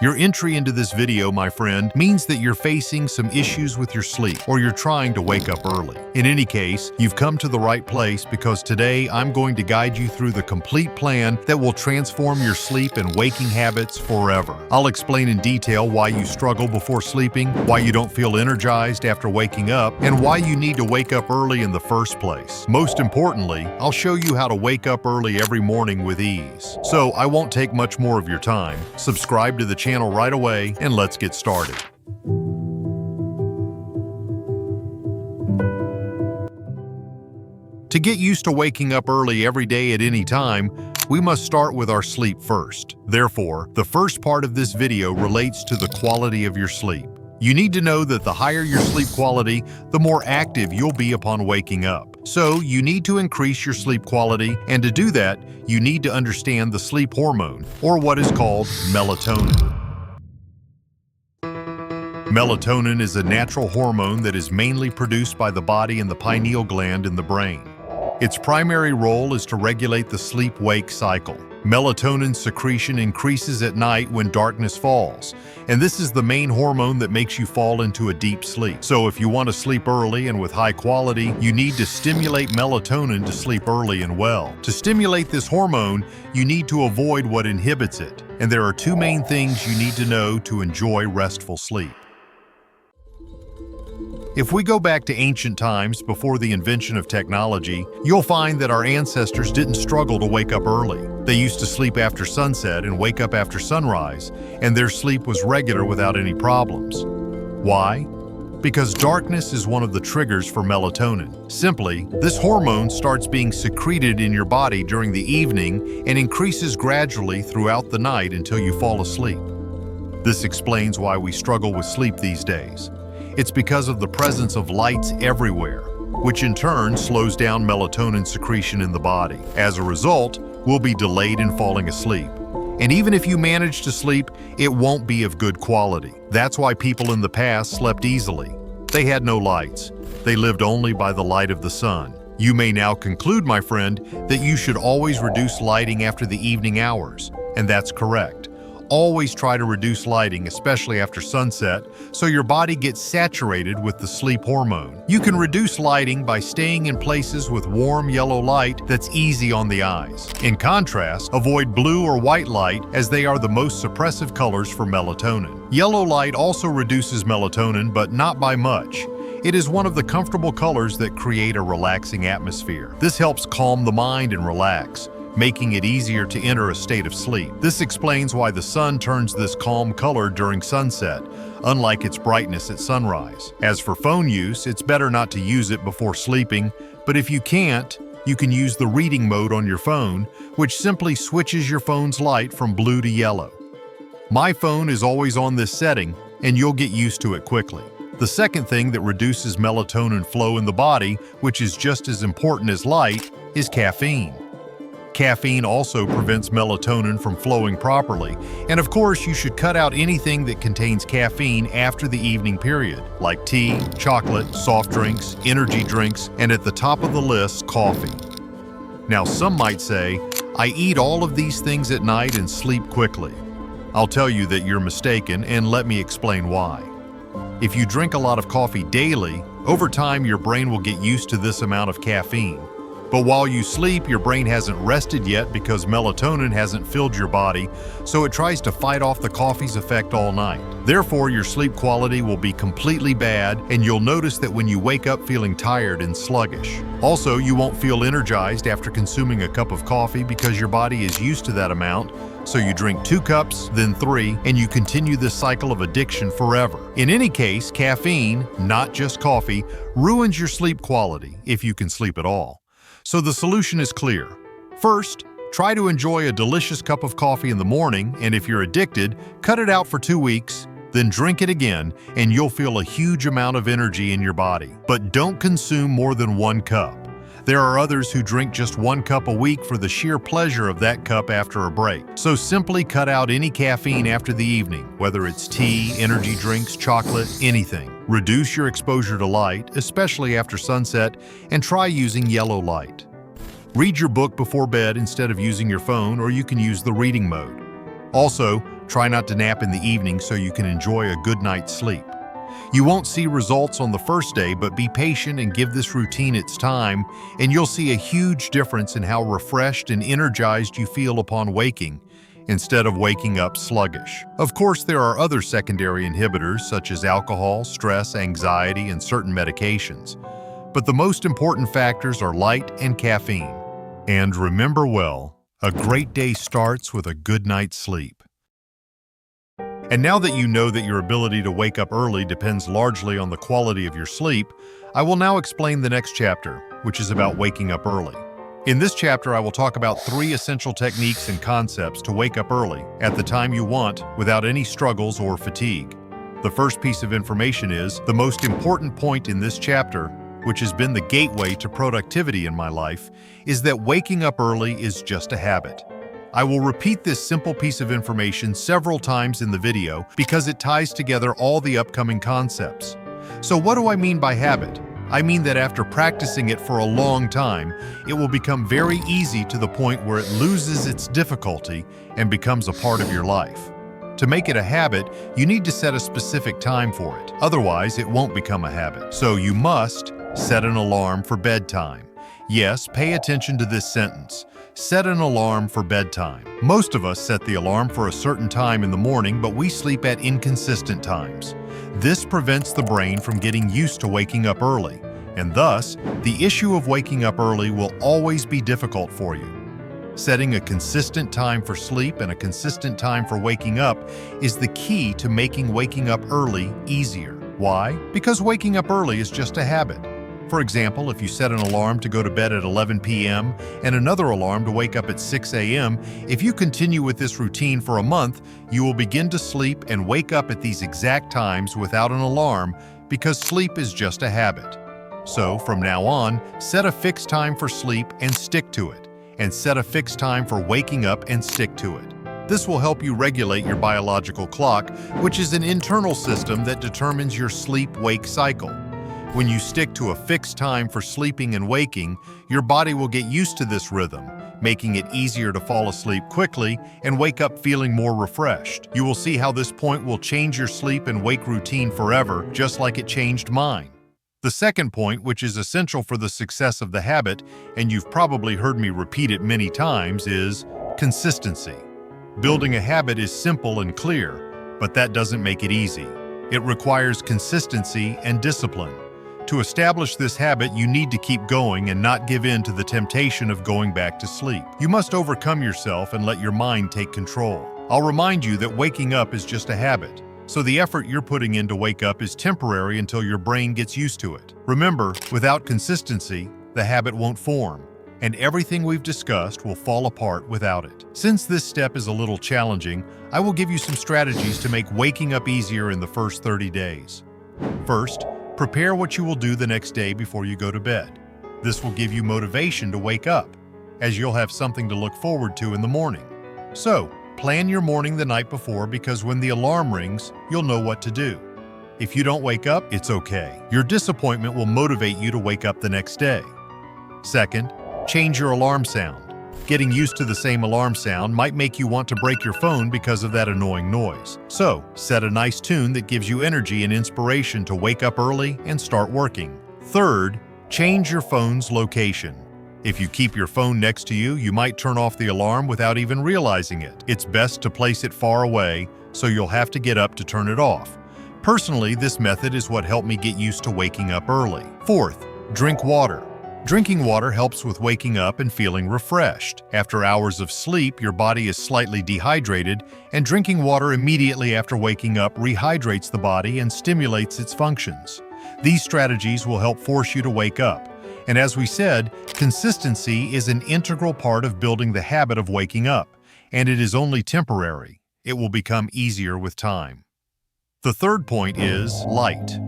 Your entry into this video, my friend, means that you're facing some issues with your sleep or you're trying to wake up early. In any case, you've come to the right place because today I'm going to guide you through the complete plan that will transform your sleep and waking habits forever. I'll explain in detail why you struggle before sleeping, why you don't feel energized after waking up, and why you need to wake up early in the first place. Most importantly, I'll show you how to wake up early every morning with ease. So I won't take much more of your time. Subscribe to the channel right away and let's get started. To get used to waking up early every day at any time, we must start with our sleep first. Therefore, the first part of this video relates to the quality of your sleep. You need to know that the higher your sleep quality, the more active you'll be upon waking up. So you need to increase your sleep quality, and to do that, you need to understand the sleep hormone, or what is called melatonin. Melatonin is a natural hormone that is mainly produced by the body in the pineal gland in the brain. Its primary role is to regulate the sleep-wake cycle. Melatonin secretion increases at night when darkness falls, and this is the main hormone that makes you fall into a deep sleep. So if you want to sleep early and with high quality, you need to stimulate melatonin to sleep early and well. To stimulate this hormone, you need to avoid what inhibits it, and there are two main things you need to know to enjoy restful sleep. If we go back to ancient times before the invention of technology, you'll find that our ancestors didn't struggle to wake up early. They used to sleep after sunset and wake up after sunrise, and their sleep was regular without any problems. Why? Because darkness is one of the triggers for melatonin. Simply, this hormone starts being secreted in your body during the evening and increases gradually throughout the night until you fall asleep. This explains why we struggle with sleep these days. It's because of the presence of lights everywhere, which in turn slows down melatonin secretion in the body. As a result, we'll be delayed in falling asleep. And even if you manage to sleep, it won't be of good quality. That's why people in the past slept easily. They had no lights. They lived only by the light of the sun. You may now conclude, my friend, that you should always reduce lighting after the evening hours, and that's correct. Always try to reduce lighting, especially after sunset, so your body gets saturated with the sleep hormone. You can reduce lighting by staying in places with warm yellow light that's easy on the eyes. In contrast, avoid blue or white light as they are the most suppressive colors for melatonin. Yellow light also reduces melatonin, but not by much. It is one of the comfortable colors that create a relaxing atmosphere. This helps calm the mind and relax, making it easier to enter a state of sleep. This explains why the sun turns this calm color during sunset, unlike its brightness at sunrise. As for phone use, it's better not to use it before sleeping, but if you can't, you can use the reading mode on your phone, which simply switches your phone's light from blue to yellow. My phone is always on this setting, and you'll get used to it quickly. The second thing that reduces melatonin flow in the body, which is just as important as light, is caffeine. Caffeine also prevents melatonin from flowing properly, and of course you should cut out anything that contains caffeine after the evening period, like tea, chocolate, soft drinks, energy drinks, and at the top of the list, coffee. Now some might say, I eat all of these things at night and sleep quickly. I'll tell you that you're mistaken, and let me explain why. If you drink a lot of coffee daily, over time your brain will get used to this amount of caffeine. But while you sleep, your brain hasn't rested yet because melatonin hasn't filled your body, so it tries to fight off the coffee's effect all night. Therefore, your sleep quality will be completely bad, and you'll notice that when you wake up feeling tired and sluggish. Also, you won't feel energized after consuming a cup of coffee because your body is used to that amount, so you drink 2 cups, then 3, and you continue this cycle of addiction forever. In any case, caffeine, not just coffee, ruins your sleep quality, if you can sleep at all. So the solution is clear. First, try to enjoy a delicious cup of coffee in the morning, and if you're addicted, cut it out for 2 weeks, then drink it again, and you'll feel a huge amount of energy in your body. But don't consume more than 1 cup. There are others who drink just 1 cup a week for the sheer pleasure of that cup after a break. So simply cut out any caffeine after the evening, whether it's tea, energy drinks, chocolate, anything. Reduce your exposure to light, especially after sunset, and try using yellow light. Read your book before bed instead of using your phone, or you can use the reading mode. Also, Try not to nap in the evening so you can enjoy a good night's sleep. You won't see results on the first day, but be patient and give this routine its time, and you'll see a huge difference in how refreshed and energized you feel upon waking, instead of waking up sluggish. Of course, there are other secondary inhibitors such as alcohol, stress, anxiety, and certain medications. But the most important factors are light and caffeine. And remember well, a great day starts with a good night's sleep. And now that you know that your ability to wake up early depends largely on the quality of your sleep, I will now explain the next chapter, which is about waking up early. In this chapter, I will talk about 3 essential techniques and concepts to wake up early at the time you want without any struggles or fatigue. The first piece of information is the most important point in this chapter, which has been the gateway to productivity in my life, is that waking up early is just a habit. I will repeat this simple piece of information several times in the video because it ties together all the upcoming concepts. So what do I mean by habit? I mean that after practicing it for a long time, it will become very easy to the point where it loses its difficulty and becomes a part of your life. To make it a habit, you need to set a specific time for it. Otherwise, it won't become a habit. So you must set an alarm for bedtime. Yes, pay attention to this sentence. Set an alarm for bedtime. Most of us set the alarm for a certain time in the morning, but we sleep at inconsistent times. This prevents the brain from getting used to waking up early, and thus, the issue of waking up early will always be difficult for you. Setting a consistent time for sleep and a consistent time for waking up is the key to making waking up early easier. Why? Because waking up early is just a habit. For example, if you set an alarm to go to bed at 11 p.m. and another alarm to wake up at 6 a.m., if you continue with this routine for a month, you will begin to sleep and wake up at these exact times without an alarm because sleep is just a habit. So, from now on, set a fixed time for sleep and stick to it, and set a fixed time for waking up and stick to it. This will help you regulate your biological clock, which is an internal system that determines your sleep-wake cycle. When you stick to a fixed time for sleeping and waking, your body will get used to this rhythm, making it easier to fall asleep quickly and wake up feeling more refreshed. You will see how this point will change your sleep and wake routine forever, just like it changed mine. The second point, which is essential for the success of the habit, and you've probably heard me repeat it many times, is consistency. Building a habit is simple and clear, but that doesn't make it easy. It requires consistency and discipline. To establish this habit, you need to keep going and not give in to the temptation of going back to sleep. You must overcome yourself and let your mind take control. I'll remind you that waking up is just a habit, so the effort you're putting in to wake up is temporary until your brain gets used to it. Remember, without consistency, the habit won't form, and everything we've discussed will fall apart without it. Since this step is a little challenging, I will give you some strategies to make waking up easier in the first 30 days. First, prepare what you will do the next day before you go to bed. This will give you motivation to wake up, as you'll have something to look forward to in the morning. So, plan your morning the night before because when the alarm rings, you'll know what to do. If you don't wake up, it's okay. Your disappointment will motivate you to wake up the next day. Second, change your alarm sound. Getting used to the same alarm sound might make you want to break your phone because of that annoying noise. So, set a nice tune that gives you energy and inspiration to wake up early and start working. Third, change your phone's location. If you keep your phone next to you, you might turn off the alarm without even realizing it. It's best to place it far away, so you'll have to get up to turn it off. Personally, this method is what helped me get used to waking up early. Fourth, drink water. Drinking water helps with waking up and feeling refreshed. After hours of sleep, your body is slightly dehydrated, and drinking water immediately after waking up rehydrates the body and stimulates its functions. These strategies will help force you to wake up. And as we said, consistency is an integral part of building the habit of waking up, and it is only temporary. It will become easier with time. The third point is light.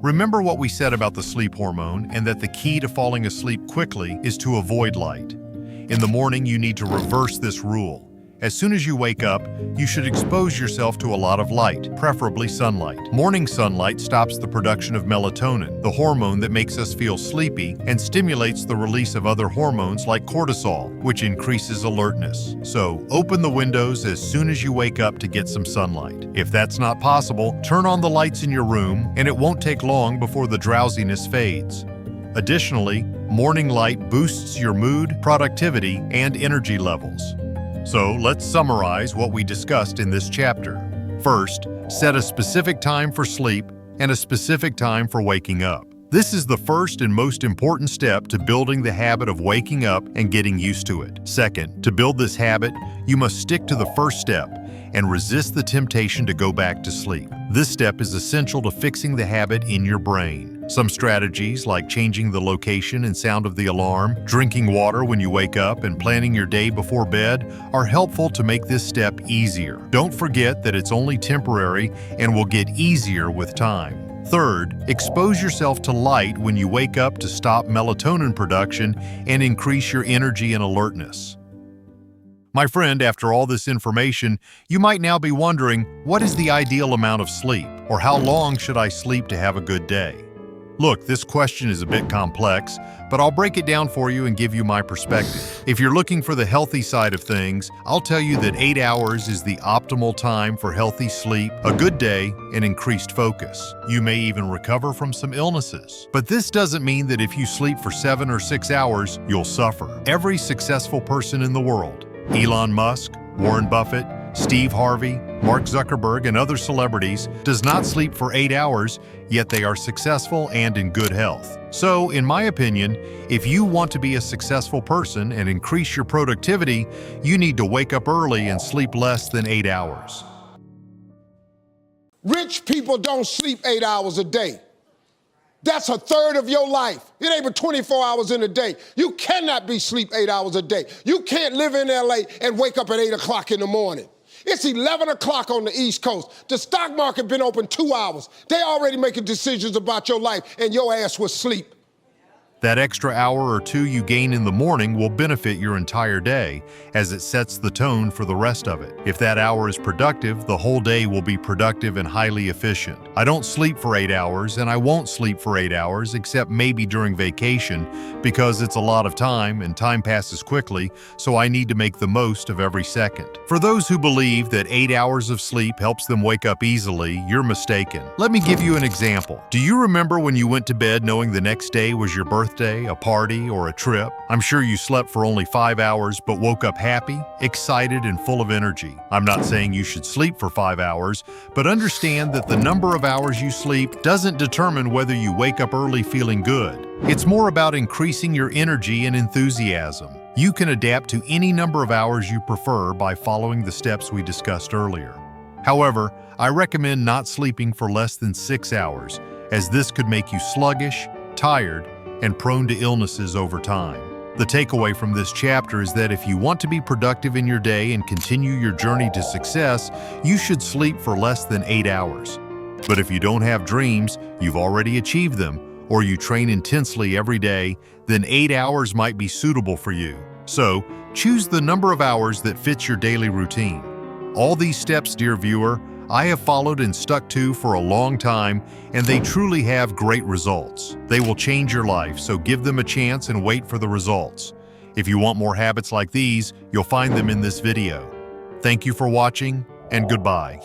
Remember what we said about the sleep hormone and that the key to falling asleep quickly is to avoid light. In the morning, you need to reverse this rule. As soon as you wake up, you should expose yourself to a lot of light, preferably sunlight. Morning sunlight stops the production of melatonin, the hormone that makes us feel sleepy, and stimulates the release of other hormones like cortisol, which increases alertness. So, open the windows as soon as you wake up to get some sunlight. If that's not possible, turn on the lights in your room, and it won't take long before the drowsiness fades. Additionally, morning light boosts your mood, productivity, and energy levels. So let's summarize what we discussed in this chapter. First, set a specific time for sleep and a specific time for waking up. This is the first and most important step to building the habit of waking up and getting used to it. Second, to build this habit, you must stick to the first step and resist the temptation to go back to sleep. This step is essential to fixing the habit in your brain. Some strategies, like changing the location and sound of the alarm, drinking water when you wake up, and planning your day before bed, are helpful to make this step easier. Don't forget that it's only temporary and will get easier with time. Third, expose yourself to light when you wake up to stop melatonin production and increase your energy and alertness. My friend, after all this information, you might now be wondering, what is the ideal amount of sleep? Or how long should I sleep to have a good day? Look, this question is a bit complex, but I'll break it down for you and give you my perspective. If you're looking for the healthy side of things, I'll tell you that 8 hours is the optimal time for healthy sleep, a good day, and increased focus. You may even recover from some illnesses. But this doesn't mean that if you sleep for 7 or 6 hours, you'll suffer. Every successful person in the world, Elon Musk, Warren Buffett, Steve Harvey, Mark Zuckerberg, and other celebrities, does not sleep for 8 hours, yet they are successful and in good health. So, in my opinion, if you want to be a successful person and increase your productivity, you need to wake up early and sleep less than 8 hours. Rich people don't sleep 8 hours a day. That's a third of your life. It ain't but 24 hours in a day. You cannot be sleep 8 hours a day. You can't live in LA and wake up at 8 o'clock in the morning. It's 11 o'clock on the East Coast. The stock market been open 2 hours. They already making decisions about your life, and your ass was asleep. That extra hour or two you gain in the morning will benefit your entire day, as it sets the tone for the rest of it. If that hour is productive, the whole day will be productive and highly efficient. I don't sleep for 8 hours, and I won't sleep for 8 hours, except maybe during vacation, because it's a lot of time and time passes quickly, so I need to make the most of every second. For those who believe that 8 hours of sleep helps them wake up easily, you're mistaken. Let me give you an example. Do you remember when you went to bed knowing the next day was your birthday, a party, or a trip? I'm sure you slept for only 5 hours but woke up happy, excited, and full of energy. I'm not saying you should sleep for 5 hours, but understand that the number of hours you sleep doesn't determine whether you wake up early feeling good. It's more about increasing your energy and enthusiasm. You can adapt to any number of hours you prefer by following the steps we discussed earlier. However, I recommend not sleeping for less than 6 hours, as this could make you sluggish, tired, and prone to illnesses over time. The takeaway from this chapter is that if you want to be productive in your day and continue your journey to success, you should sleep for less than 8 hours. But if you don't have dreams, you've already achieved them, or you train intensely every day, then 8 hours might be suitable for you. So, choose the number of hours that fits your daily routine. All these steps, dear viewer, I have followed and stuck to for a long time, and they truly have great results. They will change your life, so give them a chance and wait for the results. If you want more habits like these, you'll find them in this video. Thank you for watching, and goodbye.